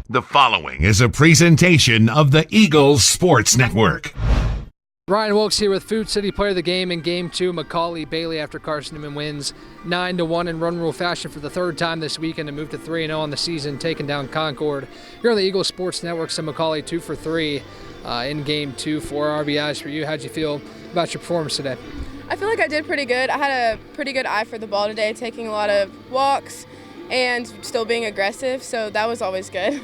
The following is a presentation of the Eagles Sports Network. Ryan Wilkes here with Food City Player of the Game in Game 2. Macauley Bailey after Carson-Newman wins 9-1 in run rule fashion for the third time this weekend to move to 3-0 on the season, taking down Concord. Here on the Eagles Sports Network, so Macauley 2 for 3 in Game 2, 4 RBIs for you. How'd you feel about your performance today? I feel like I did pretty good. I had a pretty good eye for the ball today, taking a lot of walks and still being aggressive, so that was always good.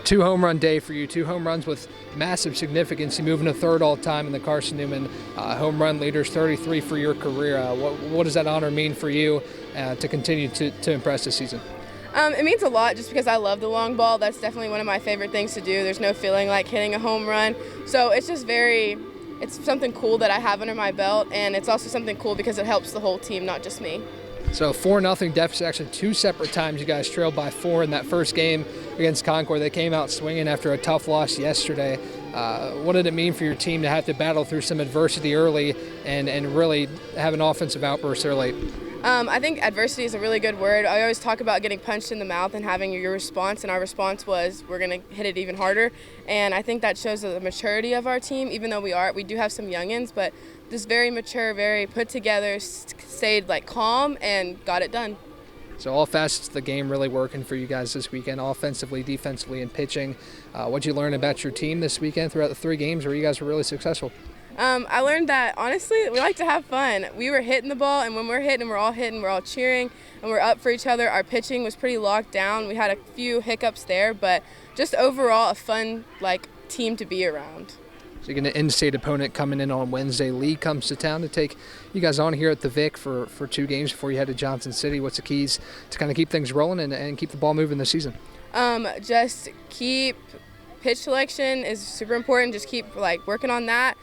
2 home run day for you, 2 home runs with massive significance. You moving to third all time in the Carson-Newman home run leaders, 33 for your career. What does that honor mean for you to continue to impress this season? It means a lot just because I love the long ball. That's definitely one of my favorite things to do. There's no feeling like hitting a home run. So it's just it's something cool that I have under my belt, and it's also something cool because it helps the whole team, not just me. So 4-0 deficit, actually 2 separate times you guys trailed by 4 in that first game against Concord. They came out swinging after a tough loss yesterday. What did it mean for your team to have to battle through some adversity early and really have an offensive outburst early? I think adversity is a really good word. I always talk about getting punched in the mouth and having your response, and our response was we're going to hit it even harder. And I think that shows the maturity of our team, even though we do have some youngins, but just very mature, very put together, stayed calm and got it done. So all facets of the game really working for you guys this weekend, offensively, defensively, and pitching. What'd you learn about your team this weekend throughout the 3 games where you guys were really successful? I learned that, honestly, we like to have fun. We were hitting the ball, and when we're hitting, we're all cheering, and we're up for each other. Our pitching was pretty locked down. We had a few hiccups there, but just overall a fun team to be around. So you get an in-state opponent coming in on Wednesday. Lee comes to town to take you guys on here at the Vic for 2 games before you head to Johnson City. What's the keys to kind of keep things rolling and keep the ball moving this season? Just keep pitch selection is super important. Just keep working on that.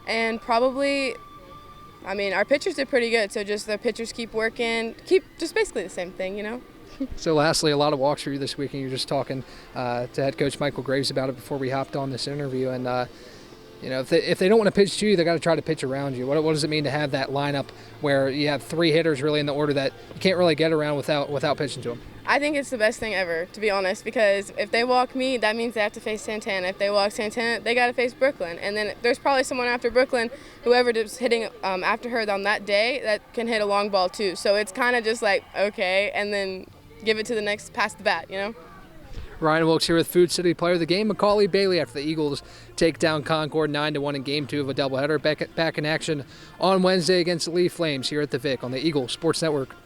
And probably, our pitchers did pretty good, so just the pitchers keep working, keep just basically the same thing, you know? So lastly, a lot of walks for you this weekend. You're just talking to head coach Michael Graves about it before we hopped on this interview. And, if they don't want to pitch to you, they got to try to pitch around you. What does it mean to have that lineup where you have 3 hitters really in the order that you can't really get around without pitching to them? I think it's the best thing ever, to be honest, because if they walk me, that means they have to face Santana. If they walk Santana, they got to face Brooklyn. And then there's probably someone after Brooklyn, whoever is hitting after her on that day, that can hit a long ball too. So it's kind of just okay, and then give it to the next, pass the bat, you know? Ryan Wilkes here with Food City Player of the Game. Macauley Bailey after the Eagles take down Concord 9-1 in Game 2 of a doubleheader. Back in action on Wednesday against the Lee Flames here at the Vic on the Eagles Sports Network.